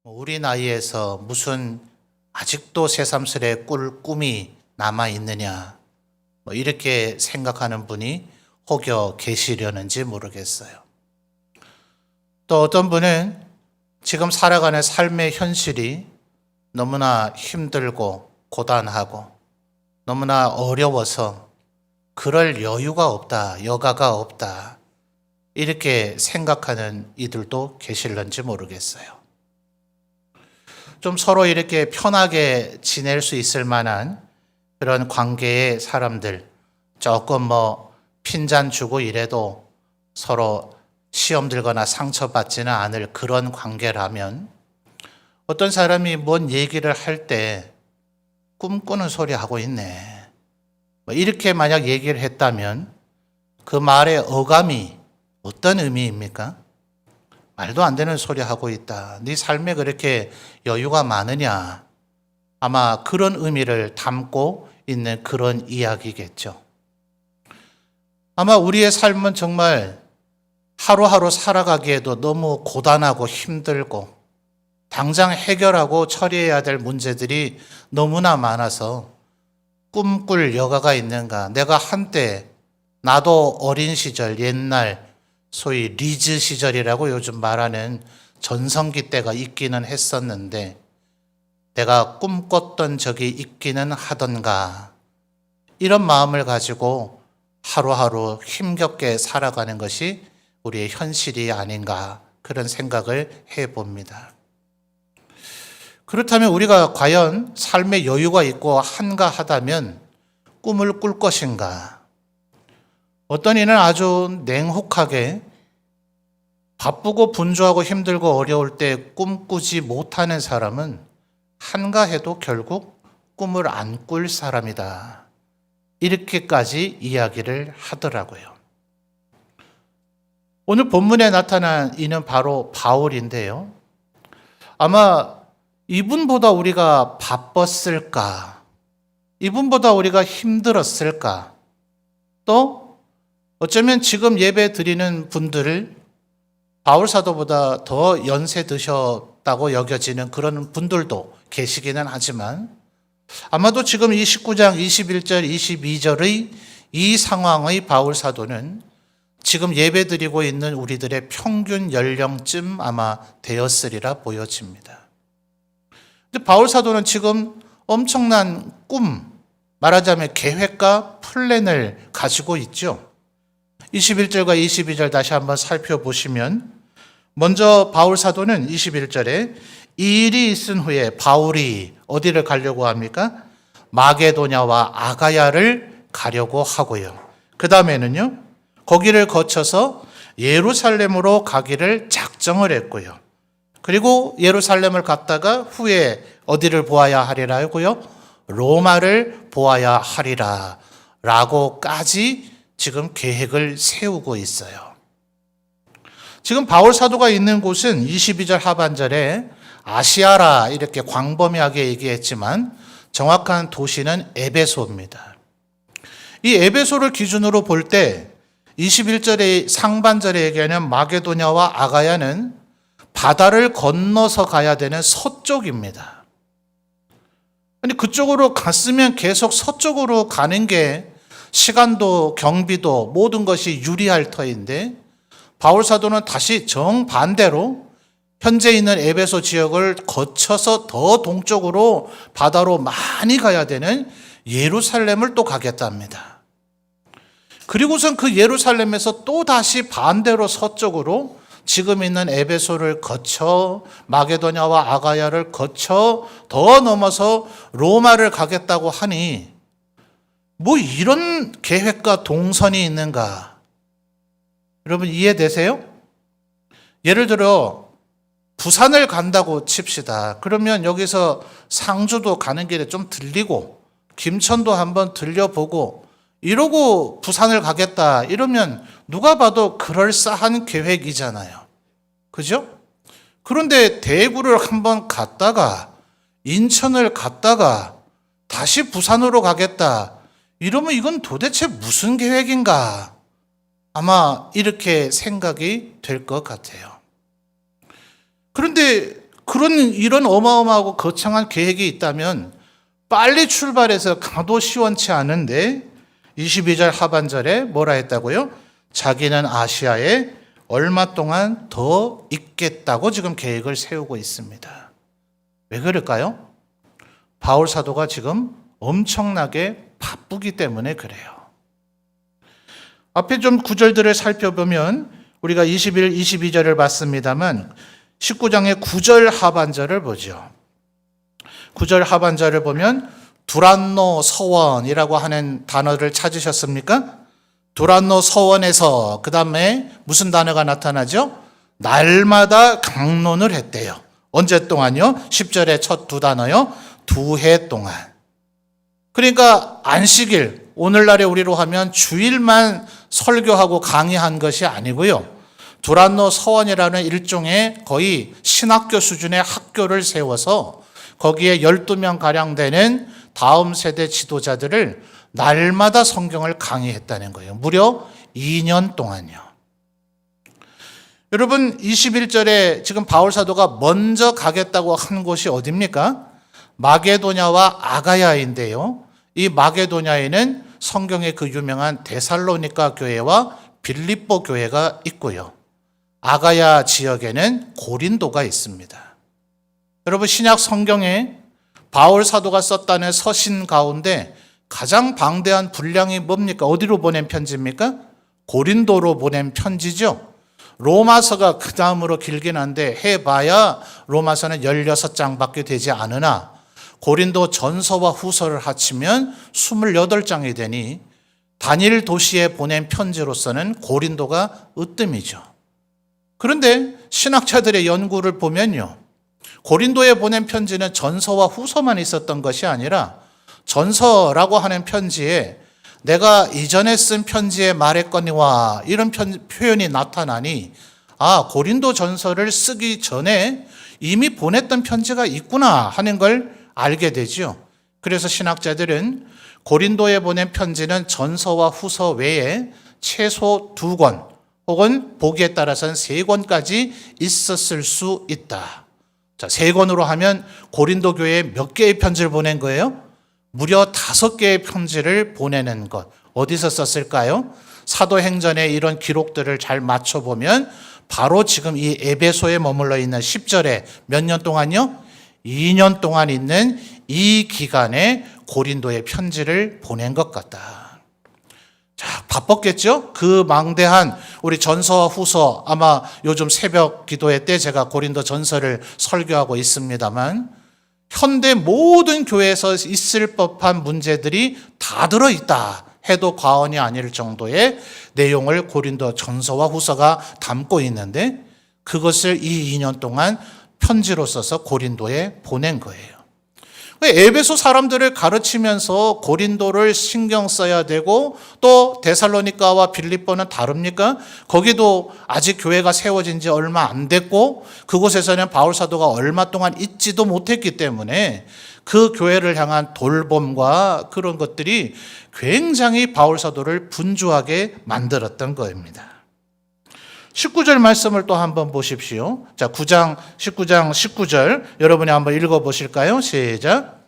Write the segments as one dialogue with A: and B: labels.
A: 우리 나이에서 무슨 아직도 새삼스레 꿀 꿈이 남아 있느냐, 이렇게 생각하는 분이 혹여 계시려는지 모르겠어요. 또 어떤 분은 지금 살아가는 삶의 현실이 너무나 힘들고 고단하고 너무나 어려워서 그럴 여유가 없다, 여가가 없다, 이렇게 생각하는 이들도 계실런지 모르겠어요. 좀 서로 이렇게 편하게 지낼 수 있을 만한 그런 관계의 사람들, 조금 핀잔 주고 이래도 서로 시험 들거나 상처받지는 않을 그런 관계라면, 어떤 사람이 뭔 얘기를 할 때 꿈꾸는 소리 하고 있네, 이렇게 만약 얘기를 했다면 그 말의 어감이 어떤 의미입니까? 말도 안 되는 소리 하고 있다, 네 삶에 그렇게 여유가 많으냐, 아마 그런 의미를 담고 있는 그런 이야기겠죠. 아마 우리의 삶은 정말 하루하루 살아가기에도 너무 고단하고 힘들고 당장 해결하고 처리해야 될 문제들이 너무나 많아서 꿈꿀 여가가 있는가. 내가 한때, 나도 어린 시절, 옛날 소위 리즈 시절이라고 요즘 말하는 전성기 때가 있기는 했었는데 내가 꿈꿨던 적이 있기는 하던가, 이런 마음을 가지고 하루하루 힘겹게 살아가는 것이 우리의 현실이 아닌가, 그런 생각을 해봅니다. 그렇다면 우리가 과연 삶의 여유가 있고 한가하다면 꿈을 꿀 것인가? 어떤 이는 아주 냉혹하게 바쁘고 분주하고 힘들고 어려울 때 꿈꾸지 못하는 사람은 한가해도 결국 꿈을 안 꿀 사람이다, 이렇게까지 이야기를 하더라고요. 오늘 본문에 나타난 이는 바로 바울인데요. 아마 이분보다 우리가 바빴을까? 이분보다 우리가 힘들었을까? 또 어쩌면 지금 예배 드리는 분들을 바울 사도보다 더 연세 드셨다고 여겨지는 그런 분들도 계시기는 하지만, 아마도 지금 이 19장 21절 22절의 이 상황의 바울 사도는 지금 예배 드리고 있는 우리들의 평균 연령쯤 아마 되었으리라 보여집니다. 근데 바울 사도는 지금 엄청난 꿈, 말하자면 계획과 플랜을 가지고 있죠. 21절과 22절 다시 한번 살펴보시면, 먼저 바울 사도는 21절에 이 일이 있은 후에 바울이 어디를 가려고 합니까? 마게도냐와 아가야를 가려고 하고요. 그 다음에는요, 거기를 거쳐서 예루살렘으로 가기를 작정을 했고요. 그리고 예루살렘을 갔다가 후에 어디를 보아야 하리라 하고요? 로마를 보아야 하리라 라고까지 지금 계획을 세우고 있어요. 지금 바울 사도가 있는 곳은 22절 하반절에 아시아라 이렇게 광범위하게 얘기했지만 정확한 도시는 에베소입니다. 이 에베소를 기준으로 볼 때 21절의 상반절에 얘기하는 마게도냐와 아가야는 바다를 건너서 가야 되는 서쪽입니다. 아니, 그쪽으로 갔으면 계속 서쪽으로 가는 게 시간도 경비도 모든 것이 유리할 터인데, 바울 사도는 다시 정반대로 현재 있는 에베소 지역을 거쳐서 더 동쪽으로 바다로 많이 가야 되는 예루살렘을 또 가겠답니다. 그리고선 그 예루살렘에서 또 다시 반대로 서쪽으로 지금 있는 에베소를 거쳐 마게도냐와 아가야를 거쳐 더 넘어서 로마를 가겠다고 하니, 이런 계획과 동선이 있는가? 여러분 이해되세요? 예를 들어 부산을 간다고 칩시다. 그러면 여기서 상주도 가는 길에 좀 들리고 김천도 한번 들려보고 이러고 부산을 가겠다, 이러면 누가 봐도 그럴싸한 계획이잖아요. 그죠? 그런데 대구를 한번 갔다가 인천을 갔다가 다시 부산으로 가겠다, 이러면 이건 도대체 무슨 계획인가? 아마 이렇게 생각이 될 것 같아요. 그런데 이런 어마어마하고 거창한 계획이 있다면 빨리 출발해서 가도 시원치 않은데 22절 하반절에 뭐라 했다고요? 자기는 아시아에 얼마 동안 더 있겠다고 지금 계획을 세우고 있습니다. 왜 그럴까요? 바울 사도가 지금 엄청나게 바쁘기 때문에 그래요. 앞에 좀 구절들을 살펴보면 우리가 21, 22절을 봤습니다만 19장의 9절 하반절을 보죠. 9절 하반절을 보면 두란노 서원이라고 하는 단어를 찾으셨습니까? 두란노 서원에서 그 다음에 무슨 단어가 나타나죠? 날마다 강론을 했대요. 언제 동안요? 10절의 첫 두 단어요. 2해 동안. 그러니까 안식일, 오늘날에 우리로 하면 주일만 설교하고 강의한 것이 아니고요. 두란노 서원이라는 일종의 거의 신학교 수준의 학교를 세워서 거기에 12명 가량 되는 다음 세대 지도자들을 날마다 성경을 강의했다는 거예요. 무려 2년 동안요. 여러분 21절에 지금 바울 사도가 먼저 가겠다고 한 곳이 어디입니까? 마게도냐와 아가야인데요. 이 마게도냐에는 성경의 그 유명한 데살로니가 교회와 빌립보 교회가 있고요. 아가야 지역에는 고린도가 있습니다. 여러분 신약 성경에 바울 사도가 썼다는 서신 가운데 가장 방대한 분량이 뭡니까? 어디로 보낸 편지입니까? 고린도로 보낸 편지죠. 로마서가 그 다음으로 길긴 한데 해봐야 로마서는 16장밖에 되지 않으나 고린도 전서와 후서를 합치면 28장이 되니 단일 도시에 보낸 편지로서는 고린도가 으뜸이죠. 그런데 신학자들의 연구를 보면요. 고린도에 보낸 편지는 전서와 후서만 있었던 것이 아니라 전서라고 하는 편지에 내가 이전에 쓴 편지에 말했거니와 이런 표현이 나타나니 고린도 전서를 쓰기 전에 이미 보냈던 편지가 있구나 하는 걸 알게 되죠. 그래서 신학자들은 고린도에 보낸 편지는 전서와 후서 외에 최소 2권 혹은 보기에 따라서는 3권까지 있었을 수 있다. 자, 3권으로 하면 고린도 교회에 몇 개의 편지를 보낸 거예요? 무려 5개의 편지를 보내는 것. 어디서 썼을까요? 사도행전에 이런 기록들을 잘 맞춰보면 바로 지금 이 에베소에 머물러 있는 10절에 몇 년 동안요? 2년 동안 있는 이 기간에 고린도에 편지를 보낸 것 같다. 자, 바빴겠죠? 그 망대한 우리 전서와 후서, 아마 요즘 새벽 기도회 때 제가 고린도 전서를 설교하고 있습니다만 현대 모든 교회에서 있을 법한 문제들이 다 들어있다 해도 과언이 아닐 정도의 내용을 고린도 전서와 후서가 담고 있는데 그것을 이 2년 동안 편지로 써서 고린도에 보낸 거예요. 에베소 사람들을 가르치면서 고린도를 신경 써야 되고 또 데살로니가와 빌립보는 다릅니까? 거기도 아직 교회가 세워진 지 얼마 안 됐고 그곳에서는 바울 사도가 얼마 동안 있지도 못했기 때문에 그 교회를 향한 돌봄과 그런 것들이 굉장히 바울 사도를 분주하게 만들었던 겁니다. 19절 말씀을 또 한번 보십시오. 자, 19장 19절 여러분이 한번 읽어 보실까요? 시작.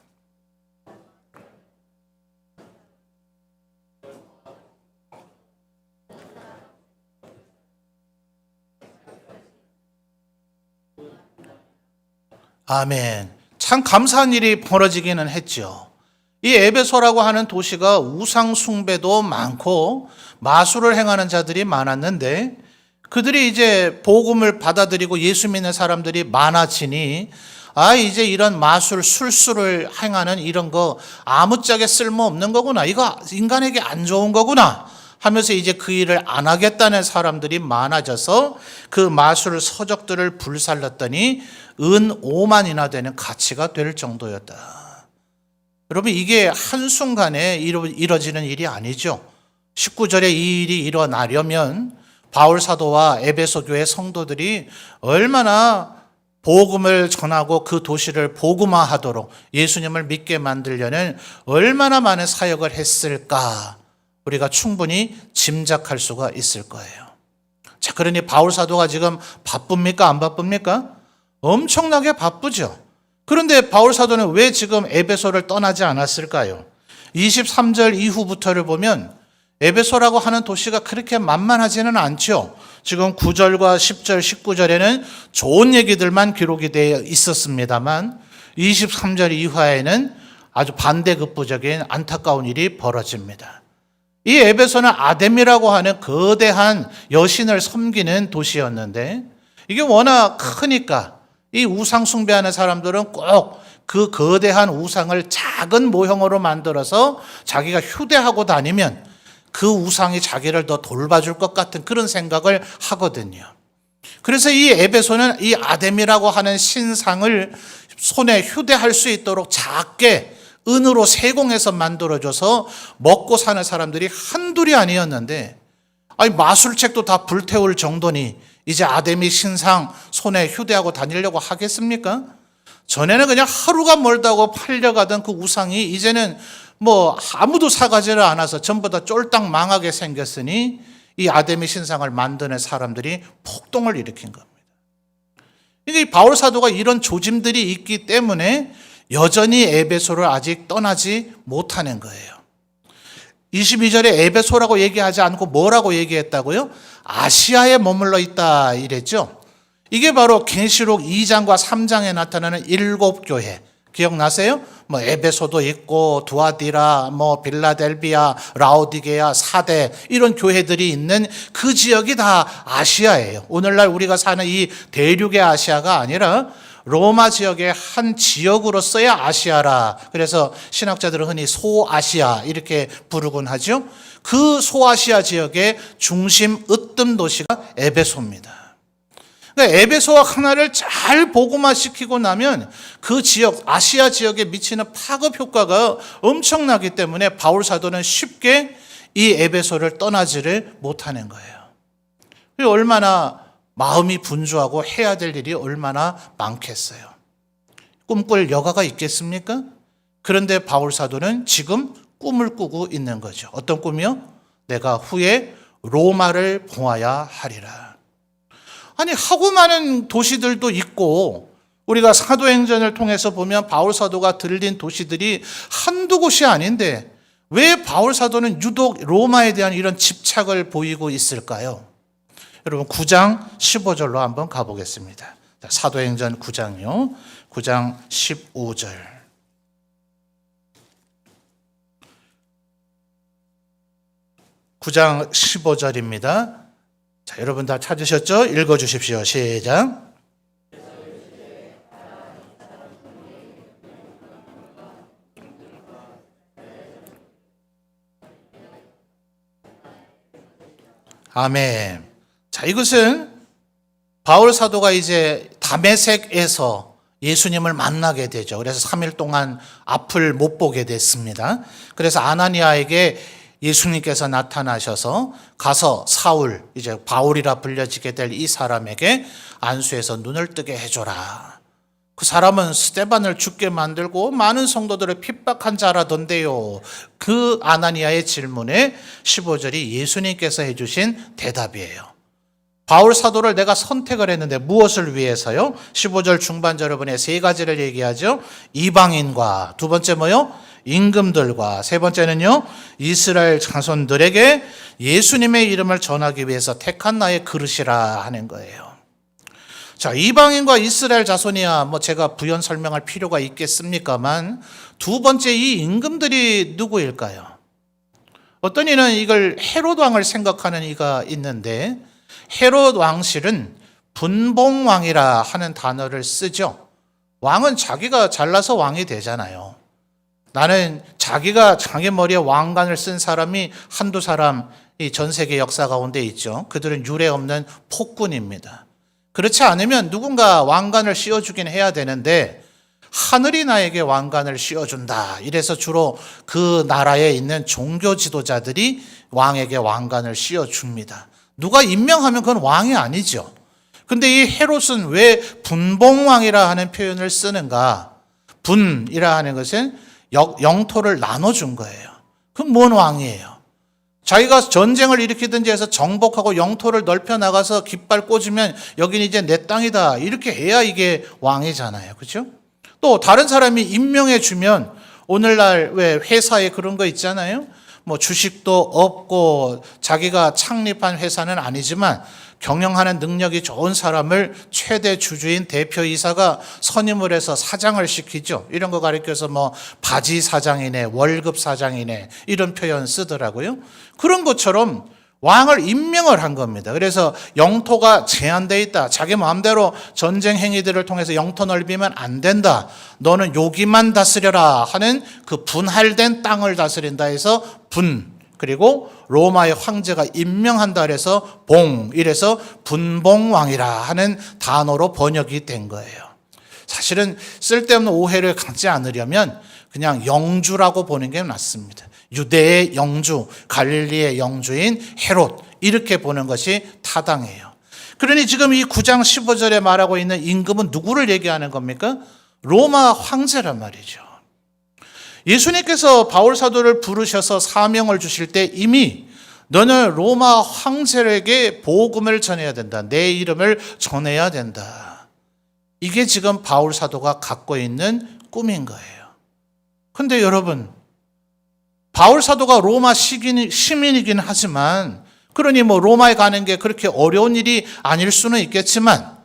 A: 아멘. 참 감사한 일이 벌어지기는 했죠. 이 에베소라고 하는 도시가 우상 숭배도 많고 마술을 행하는 자들이 많았는데 그들이 이제 복음을 받아들이고 예수 믿는 사람들이 많아지니 이제 이런 마술, 술수를 행하는 이런 거 아무짝에 쓸모없는 거구나. 이거 인간에게 안 좋은 거구나 하면서 이제 그 일을 안 하겠다는 사람들이 많아져서 그 마술 서적들을 불살랐더니 은 5만이나 되는 가치가 될 정도였다. 여러분 이게 한순간에 이뤄지는 일이 아니죠. 19절에 이 일이 일어나려면 바울 사도와 에베소 교회 성도들이 얼마나 복음을 전하고 그 도시를 복음화하도록 예수님을 믿게 만들려는 얼마나 많은 사역을 했을까 우리가 충분히 짐작할 수가 있을 거예요. 자, 그러니 바울 사도가 지금 바쁩니까? 안 바쁩니까? 엄청나게 바쁘죠. 그런데 바울 사도는 왜 지금 에베소를 떠나지 않았을까요? 23절 이후부터를 보면 에베소라고 하는 도시가 그렇게 만만하지는 않죠. 지금 9절과 10절, 19절에는 좋은 얘기들만 기록이 되어 있었습니다만 23절 이후에는 아주 반대급부적인 안타까운 일이 벌어집니다. 이 에베소는 아뎀이라고 하는 거대한 여신을 섬기는 도시였는데 이게 워낙 크니까 이 우상 숭배하는 사람들은 꼭 그 거대한 우상을 작은 모형으로 만들어서 자기가 휴대하고 다니면 그 우상이 자기를 더 돌봐줄 것 같은 그런 생각을 하거든요. 그래서 이 에베소는 이 아뎀이라고 하는 신상을 손에 휴대할 수 있도록 작게 은으로 세공해서 만들어줘서 먹고 사는 사람들이 한둘이 아니었는데, 아니 마술책도 다 불태울 정도니 이제 아데미 신상 손에 휴대하고 다니려고 하겠습니까? 전에는 그냥 하루가 멀다고 팔려가던 그 우상이 이제는 뭐 아무도 사가지를 않아서 전부 다 쫄딱 망하게 생겼으니 이 아데미 신상을 만드는 사람들이 폭동을 일으킨 겁니다. 이게 바울 사도가 이런 조짐들이 있기 때문에 여전히 에베소를 아직 떠나지 못하는 거예요. 22절에 에베소라고 얘기하지 않고 뭐라고 얘기했다고요? 아시아에 머물러 있다 이랬죠. 이게 바로 계시록 2장과 3장에 나타나는 7교회. 기억나세요? 뭐 에베소도 있고 두아디라, 뭐 빌라델비아, 라오디게아, 사대 이런 교회들이 있는 그 지역이 다 아시아예요. 오늘날 우리가 사는 이 대륙의 아시아가 아니라 로마 지역의 한 지역으로서의 아시아라. 그래서 신학자들은 흔히 소아시아 이렇게 부르곤 하죠. 그 소아시아 지역의 중심 으뜸 도시가 에베소입니다. 그러니까 에베소와 하나를 잘 복음화시키고 나면 그 지역, 아시아 지역에 미치는 파급 효과가 엄청나기 때문에 바울 사도는 쉽게 이 에베소를 떠나지를 못하는 거예요. 얼마나 마음이 분주하고 해야 될 일이 얼마나 많겠어요. 꿈꿀 여가가 있겠습니까? 그런데 바울 사도는 지금 꿈을 꾸고 있는 거죠. 어떤 꿈이요? 내가 후에 로마를 봉하야 하리라. 아니 하고 많은 도시들도 있고 우리가 사도행전을 통해서 보면 바울 사도가 들린 도시들이 한두 곳이 아닌데 왜 바울 사도는 유독 로마에 대한 이런 집착을 보이고 있을까요? 여러분 9장 15절로 한번 가보겠습니다. 사도행전 9장이요. 9장 15절. 9장 15절입니다. 자, 여러분 다 찾으셨죠? 읽어주십시오. 시작. 아멘. 자, 이것은 바울 사도가 이제 다메섹에서 예수님을 만나게 되죠. 그래서 3일 동안 앞을 못 보게 됐습니다. 그래서 아나니아에게 예수님께서 나타나셔서 가서 사울, 이제 바울이라 불려지게 될 이 사람에게 안수해서 눈을 뜨게 해줘라. 그 사람은 스데반을 죽게 만들고 많은 성도들을 핍박한 자라던데요. 그 아나니아의 질문에 15절이 예수님께서 해주신 대답이에요. 바울 사도를 내가 선택을 했는데 무엇을 위해서요? 15절 중반절에 보면 세 가지를 얘기하죠. 이방인과 두 번째 뭐요? 임금들과 세 번째는요, 이스라엘 자손들에게 예수님의 이름을 전하기 위해서 택한 나의 그릇이라 하는 거예요. 자, 이방인과 이스라엘 자손이야 뭐 제가 부연 설명할 필요가 있겠습니까만 두 번째 이 임금들이 누구일까요? 어떤 이는 이걸 헤롯 왕을 생각하는 이가 있는데 헤롯 왕실은 분봉왕이라 하는 단어를 쓰죠. 왕은 자기가 잘나서 왕이 되잖아요. 나는 자기가 자기 머리에 왕관을 쓴 사람이 한두 사람 이 전 세계 역사 가운데 있죠. 그들은 유례 없는 폭군입니다. 그렇지 않으면 누군가 왕관을 씌워주긴 해야 되는데 하늘이 나에게 왕관을 씌워준다. 이래서 주로 그 나라에 있는 종교 지도자들이 왕에게 왕관을 씌워줍니다. 누가 임명하면 그건 왕이 아니죠. 근데 이 헤롯은 왜 분봉왕이라 하는 표현을 쓰는가? 분이라 하는 것은 영토를 나눠준 거예요. 그럼 뭔 왕이에요? 자기가 전쟁을 일으키든지 해서 정복하고 영토를 넓혀 나가서 깃발 꽂으면 여긴 이제 내 땅이다. 이렇게 해야 이게 왕이잖아요. 그렇죠? 또 다른 사람이 임명해 주면 오늘날 왜 회사에 그런 거 있잖아요. 뭐 주식도 없고 자기가 창립한 회사는 아니지만 경영하는 능력이 좋은 사람을 최대 주주인 대표이사가 선임을 해서 사장을 시키죠. 이런 거 가리켜서 뭐 바지 사장이네, 월급 사장이네 이런 표현 쓰더라고요. 그런 것처럼 왕을 임명을 한 겁니다. 그래서 영토가 제한되어 있다. 자기 마음대로 전쟁 행위들을 통해서 영토 넓이면 안 된다. 너는 여기만 다스려라 하는 그 분할된 땅을 다스린다 해서 분, 그리고 로마의 황제가 임명한다 해서 봉, 이래서 분봉왕이라 하는 단어로 번역이 된 거예요. 사실은 쓸데없는 오해를 갖지 않으려면 그냥 영주라고 보는 게 낫습니다. 유대의 영주, 갈릴리의 영주인 헤롯, 이렇게 보는 것이 타당해요. 그러니 지금 이 9장 15절에 말하고 있는 임금은 누구를 얘기하는 겁니까? 로마 황제란 말이죠. 예수님께서 바울 사도를 부르셔서 사명을 주실 때 이미 너는 로마 황제에게 복음을 전해야 된다. 내 이름을 전해야 된다. 이게 지금 바울 사도가 갖고 있는 꿈인 거예요. 근데 여러분, 바울 사도가 로마 시민이긴 하지만, 그러니 뭐 로마에 가는 게 그렇게 어려운 일이 아닐 수는 있겠지만,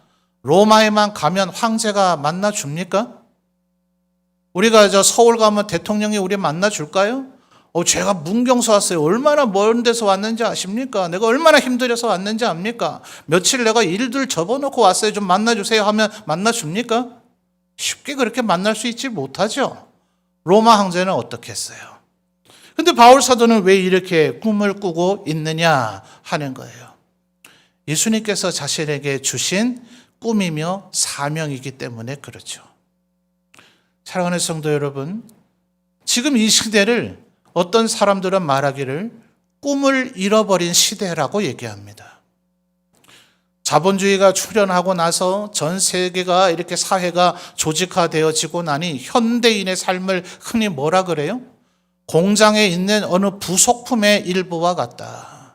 A: 로마에만 가면 황제가 만나줍니까? 우리가 서울 가면 대통령이 우리 만나줄까요? 제가 문경서 왔어요. 얼마나 먼 데서 왔는지 아십니까? 내가 얼마나 힘들어서 왔는지 압니까? 며칠 내가 일들 접어놓고 왔어요. 좀 만나주세요 하면 만나줍니까? 쉽게 그렇게 만날 수 있지 못하죠. 로마 황제는 어떻게 했어요? 근데 바울 사도는 왜 이렇게 꿈을 꾸고 있느냐 하는 거예요. 예수님께서 자신에게 주신 꿈이며 사명이기 때문에 그렇죠. 사랑하는 성도 여러분, 지금 이 시대를 어떤 사람들은 말하기를 꿈을 잃어버린 시대라고 얘기합니다. 자본주의가 출현하고 나서 전 세계가 이렇게 사회가 조직화되어지고 나니 현대인의 삶을 흔히 뭐라 그래요? 공장에 있는 어느 부속품의 일부와 같다.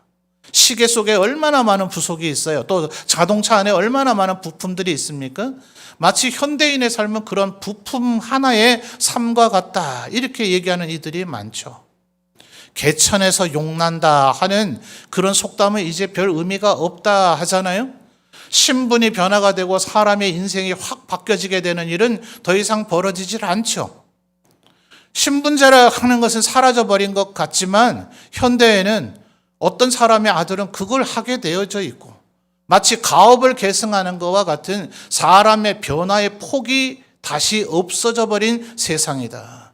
A: 시계 속에 얼마나 많은 부속이 있어요. 또 자동차 안에 얼마나 많은 부품들이 있습니까? 마치 현대인의 삶은 그런 부품 하나의 삶과 같다. 이렇게 얘기하는 이들이 많죠. 개천에서 용난다 하는 그런 속담은 이제 별 의미가 없다 하잖아요. 신분이 변화가 되고 사람의 인생이 확 바뀌어지게 되는 일은 더 이상 벌어지질 않죠. 신분제라 하는 것은 사라져버린 것 같지만 현대에는 어떤 사람의 아들은 그걸 하게 되어져 있고 마치 가업을 계승하는 것과 같은 사람의 변화의 폭이 다시 없어져 버린 세상이다.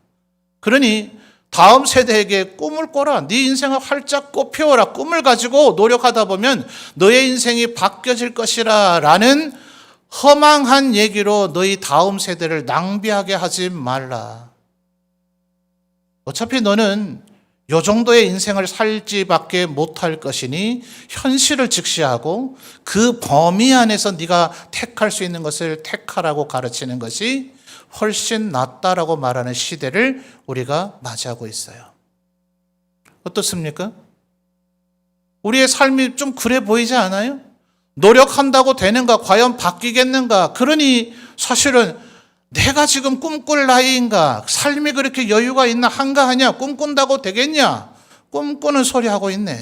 A: 그러니 다음 세대에게 꿈을 꿔라. 네 인생을 활짝 꽃피워라. 꿈을 가지고 노력하다 보면 너의 인생이 바뀌어질 것이라 라는 허망한 얘기로 너희 다음 세대를 낭비하게 하지 말라. 어차피 너는 요 정도의 인생을 살지밖에 못할 것이니 현실을 직시하고 그 범위 안에서 네가 택할 수 있는 것을 택하라고 가르치는 것이 훨씬 낫다라고 말하는 시대를 우리가 맞이하고 있어요. 어떻습니까? 우리의 삶이 좀 그래 보이지 않아요? 노력한다고 되는가? 과연 바뀌겠는가? 그러니 사실은 내가 지금 꿈꿀 나이인가? 삶이 그렇게 여유가 있나? 한가하냐? 꿈꾼다고 되겠냐? 꿈꾸는 소리 하고 있네.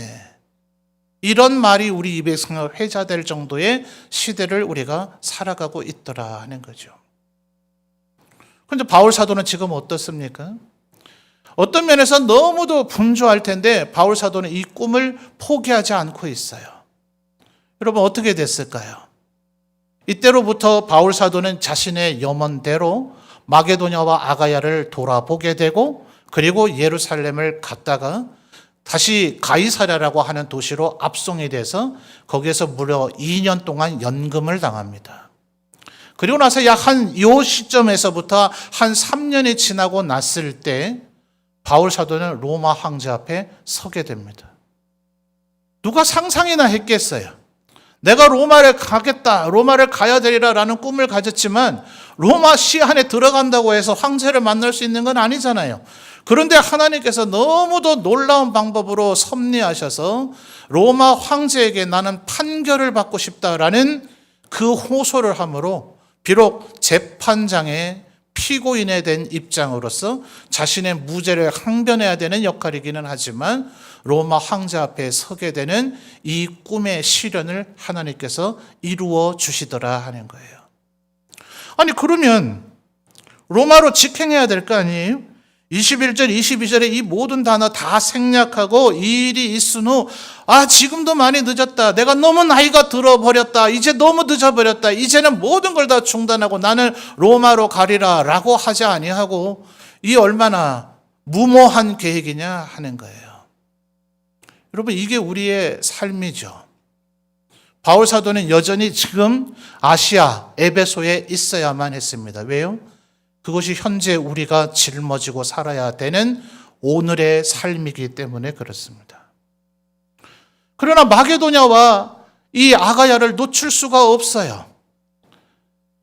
A: 이런 말이 우리 입에서 회자될 정도의 시대를 우리가 살아가고 있더라 하는 거죠. 그런데 바울 사도는 지금 어떻습니까? 어떤 면에서 너무도 분주할 텐데 바울 사도는 이 꿈을 포기하지 않고 있어요. 여러분 어떻게 됐을까요? 이때로부터 바울 사도는 자신의 염원대로 마게도냐와 아가야를 돌아보게 되고 그리고 예루살렘을 갔다가 다시 가이사랴라고 하는 도시로 압송이 돼서 거기에서 무려 2년 동안 연금을 당합니다. 그리고 나서 약 요 시점에서부터 한 3년이 지나고 났을 때 바울 사도는 로마 황제 앞에 서게 됩니다. 누가 상상이나 했겠어요? 내가 로마를 가겠다, 로마를 가야 되리라 라는 꿈을 가졌지만 로마 시 안에 들어간다고 해서 황제를 만날 수 있는 건 아니잖아요. 그런데 하나님께서 너무도 놀라운 방법으로 섭리하셔서 로마 황제에게 나는 판결을 받고 싶다라는 그 호소를 함으로 비록 재판장의 피고인에 된 입장으로서 자신의 무죄를 항변해야 되는 역할이기는 하지만 로마 황제 앞에 서게 되는 이 꿈의 실현을 하나님께서 이루어 주시더라 하는 거예요. 아니 그러면 로마로 직행해야 될 거 아니에요? 21절, 22절에 이 모든 단어 다 생략하고 이 일이 있은 후 지금도 많이 늦었다. 내가 너무 나이가 들어버렸다. 이제 너무 늦어버렸다. 이제는 모든 걸 다 중단하고 나는 로마로 가리라 라고 하지 아니하고 이 얼마나 무모한 계획이냐 하는 거예요. 여러분 이게 우리의 삶이죠. 바울 사도는 여전히 지금 아시아 에베소에 있어야만 했습니다. 왜요? 그것이 현재 우리가 짊어지고 살아야 되는 오늘의 삶이기 때문에 그렇습니다. 그러나 마게도냐와 이 아가야를 놓칠 수가 없어요.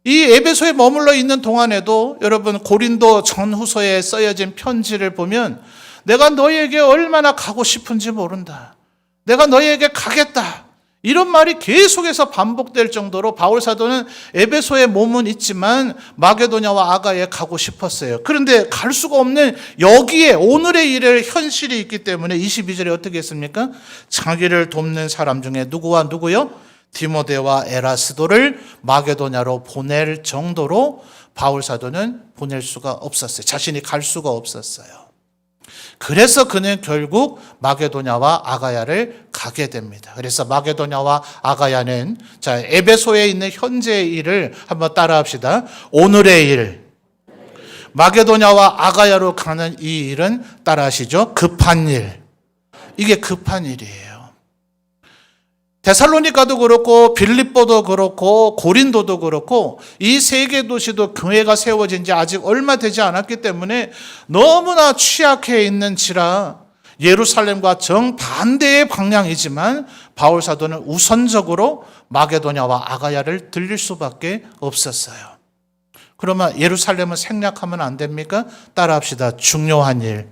A: 이 에베소에 머물러 있는 동안에도 여러분 고린도 전후서에 쓰여진 편지를 보면 내가 너희에게 얼마나 가고 싶은지 모른다. 내가 너희에게 가겠다. 이런 말이 계속해서 반복될 정도로 바울 사도는 에베소에 몸은 있지만 마게도냐와 아가야에 가고 싶었어요. 그런데 갈 수가 없는 여기에 오늘의 일의 현실이 있기 때문에 22절에 어떻게 했습니까? 자기를 돕는 사람 중에 누구와 누구요? 디모데와 에라스도를 마게도냐로 보낼 정도로 바울 사도는 보낼 수가 없었어요. 자신이 갈 수가 없었어요. 그래서 그는 결국 마게도냐와 아가야를 가게 됩니다. 그래서 마게도냐와 아가야는 에베소에 있는 현재의 일을 한번 따라합시다. 오늘의 일. 마게도냐와 아가야로 가는 이 일은 따라하시죠. 급한 일. 이게 급한 일이에요. 데살로니가도 그렇고 빌립보도 그렇고 고린도도 그렇고 이 세 개 도시도 교회가 세워진 지 아직 얼마 되지 않았기 때문에 너무나 취약해 있는지라 예루살렘과 정반대의 방향이지만 바울 사도는 우선적으로 마게도냐와 아가야를 들릴 수밖에 없었어요. 그러면 예루살렘을 생략하면 안 됩니까? 따라합시다. 중요한 일.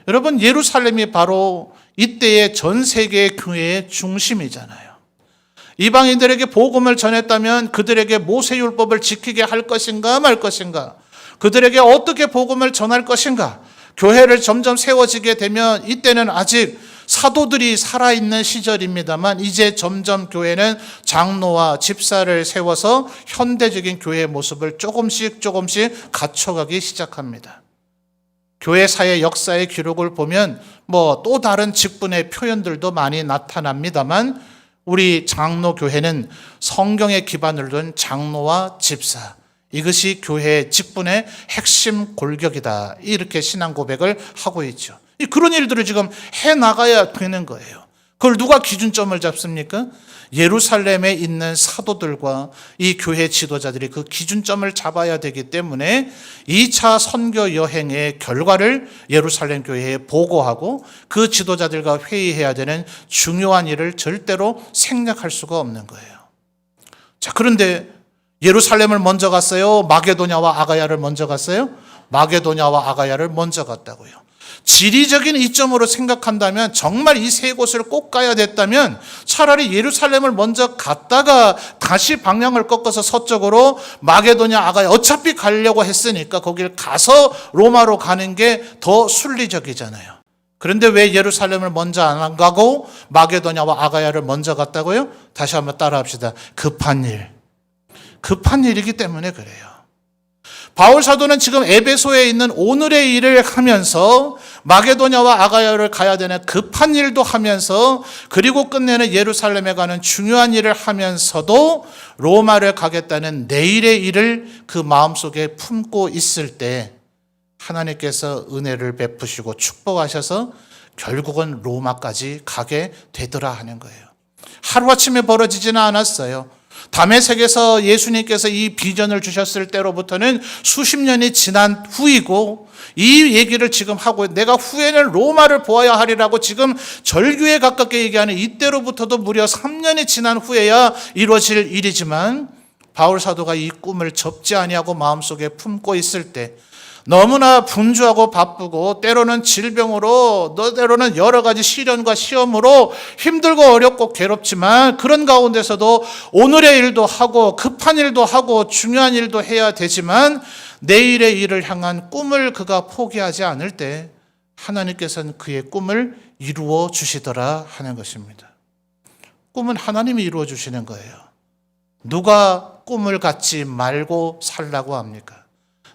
A: 여러분 예루살렘이 바로 이때의 전 세계 교회의 중심이잖아요. 이방인들에게 복음을 전했다면 그들에게 모세율법을 지키게 할 것인가 말 것인가? 그들에게 어떻게 복음을 전할 것인가? 교회를 점점 세워지게 되면 이때는 아직 사도들이 살아있는 시절입니다만 이제 점점 교회는 장로와 집사를 세워서 현대적인 교회의 모습을 조금씩 갖춰가기 시작합니다. 교회사의 역사의 기록을 보면 또 다른 직분의 표현들도 많이 나타납니다만 우리 장로교회는 성경에 기반을 둔 장로와 집사, 이것이 교회의 직분의 핵심 골격이다. 이렇게 신앙 고백을 하고 있죠. 그런 일들을 지금 해나가야 되는 거예요. 그걸 누가 기준점을 잡습니까? 예루살렘에 있는 사도들과 이 교회 지도자들이 그 기준점을 잡아야 되기 때문에 2차 선교 여행의 결과를 예루살렘 교회에 보고하고 그 지도자들과 회의해야 되는 중요한 일을 절대로 생략할 수가 없는 거예요. 자, 그런데 예루살렘을 먼저 갔어요? 마게도냐와 아가야를 먼저 갔어요? 마게도냐와 아가야를 먼저 갔다고요. 지리적인 이점으로 생각한다면 정말 이 세 곳을 꼭 가야 됐다면 차라리 예루살렘을 먼저 갔다가 다시 방향을 꺾어서 서쪽으로 마게도냐 아가야 어차피 가려고 했으니까 거길 가서 로마로 가는 게 더 순리적이잖아요. 그런데 왜 예루살렘을 먼저 안 가고 마게도냐와 아가야를 먼저 갔다고요? 다시 한번 따라합시다. 급한 일. 급한 일이기 때문에 그래요. 바울 사도는 지금 에베소에 있는 오늘의 일을 하면서 마게도냐와 아가야를 가야 되는 급한 일도 하면서 그리고 끝내는 예루살렘에 가는 중요한 일을 하면서도 로마를 가겠다는 내일의 일을 그 마음속에 품고 있을 때 하나님께서 은혜를 베푸시고 축복하셔서 결국은 로마까지 가게 되더라 하는 거예요. 하루아침에 벌어지지는 않았어요. 다메섹에서 예수님께서 이 비전을 주셨을 때로부터는 수십 년이 지난 후이고 이 얘기를 지금 하고 내가 후에는 로마를 보아야 하리라고 지금 절규에 가깝게 얘기하는 이때로부터도 무려 3년이 지난 후에야 이루어질 일이지만 바울 사도가 이 꿈을 접지 아니하고 마음속에 품고 있을 때 너무나 분주하고 바쁘고 때로는 질병으로 때로는 여러 가지 시련과 시험으로 힘들고 어렵고 괴롭지만 그런 가운데서도 오늘의 일도 하고 급한 일도 하고 중요한 일도 해야 되지만 내일의 일을 향한 꿈을 그가 포기하지 않을 때 하나님께서는 그의 꿈을 이루어 주시더라 하는 것입니다. 꿈은 하나님이 이루어 주시는 거예요. 누가 꿈을 갖지 말고 살라고 합니까?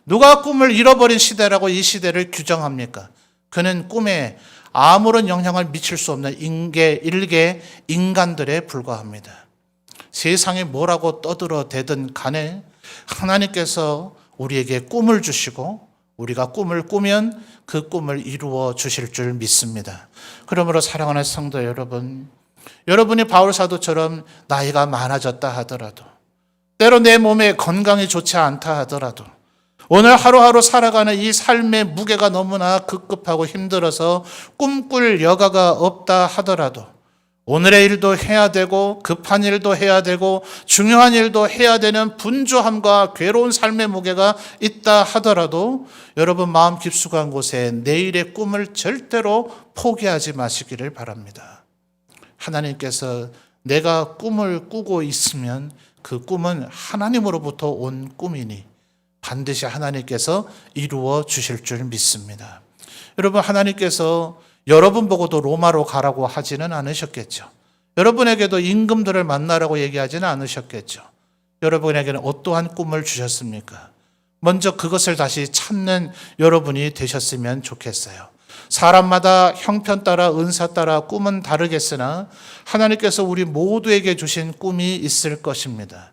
A: 누가 꿈을 잃어버린 시대라고 이 시대를 규정합니까? 그는 꿈에 아무런 영향을 미칠 수 없는 일개 인간들에 불과합니다. 세상에 뭐라고 떠들어대든 간에 하나님께서 우리에게 꿈을 주시고 우리가 꿈을 꾸면 그 꿈을 이루어 주실 줄 믿습니다. 그러므로 사랑하는 성도 여러분, 여러분이 바울 사도처럼 나이가 많아졌다 하더라도 때로 내 몸에 건강이 좋지 않다 하더라도 오늘 하루하루 살아가는 이 삶의 무게가 너무나 급급하고 힘들어서 꿈꿀 여가가 없다 하더라도 오늘의 일도 해야 되고 급한 일도 해야 되고 중요한 일도 해야 되는 분주함과 괴로운 삶의 무게가 있다 하더라도 여러분 마음 깊숙한 곳에 내일의 꿈을 절대로 포기하지 마시기를 바랍니다. 하나님께서 내가 꿈을 꾸고 있으면 그 꿈은 하나님으로부터 온 꿈이니 반드시 하나님께서 이루어 주실 줄 믿습니다. 여러분 하나님께서 여러분 보고도 로마로 가라고 하지는 않으셨겠죠. 여러분에게도 임금들을 만나라고 얘기하지는 않으셨겠죠. 여러분에게는 어떠한 꿈을 주셨습니까? 먼저 그것을 다시 찾는 여러분이 되셨으면 좋겠어요. 사람마다 형편 따라 은사 따라 꿈은 다르겠으나 하나님께서 우리 모두에게 주신 꿈이 있을 것입니다.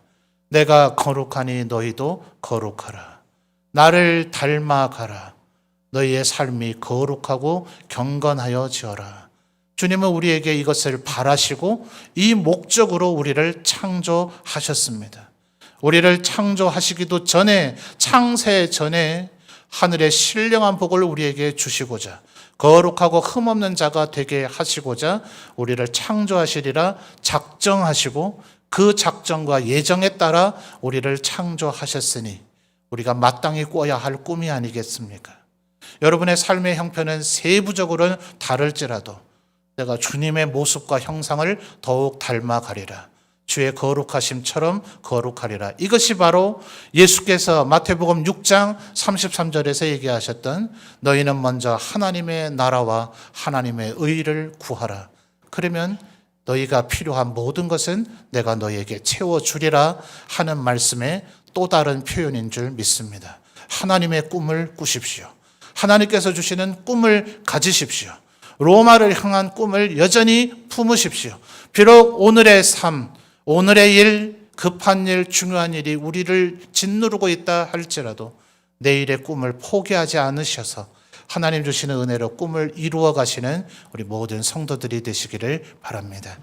A: 내가 거룩하니 너희도 거룩하라. 나를 닮아가라. 너희의 삶이 거룩하고 경건하여 지어라. 주님은 우리에게 이것을 바라시고 이 목적으로 우리를 창조하셨습니다. 우리를 창조하시기도 전에 창세 전에 하늘의 신령한 복을 우리에게 주시고자 거룩하고 흠없는 자가 되게 하시고자 우리를 창조하시리라 작정하시고 그 작정과 예정에 따라 우리를 창조하셨으니 우리가 마땅히 꿔야 할 꿈이 아니겠습니까? 여러분의 삶의 형편은 세부적으로는 다를지라도 내가 주님의 모습과 형상을 더욱 닮아가리라. 주의 거룩하심처럼 거룩하리라. 이것이 바로 예수께서 마태복음 6장 33절에서 얘기하셨던 너희는 먼저 하나님의 나라와 하나님의 의를 구하라. 그러면 너희가 필요한 모든 것은 내가 너희에게 채워주리라 하는 말씀의 또 다른 표현인 줄 믿습니다. 하나님의 꿈을 꾸십시오. 하나님께서 주시는 꿈을 가지십시오. 로마를 향한 꿈을 여전히 품으십시오. 비록 오늘의 삶, 오늘의 일, 급한 일, 중요한 일이 우리를 짓누르고 있다 할지라도 내일의 꿈을 포기하지 않으셔서 하나님 주시는 은혜로 꿈을 이루어 가시는 우리 모든 성도들이 되시기를 바랍니다.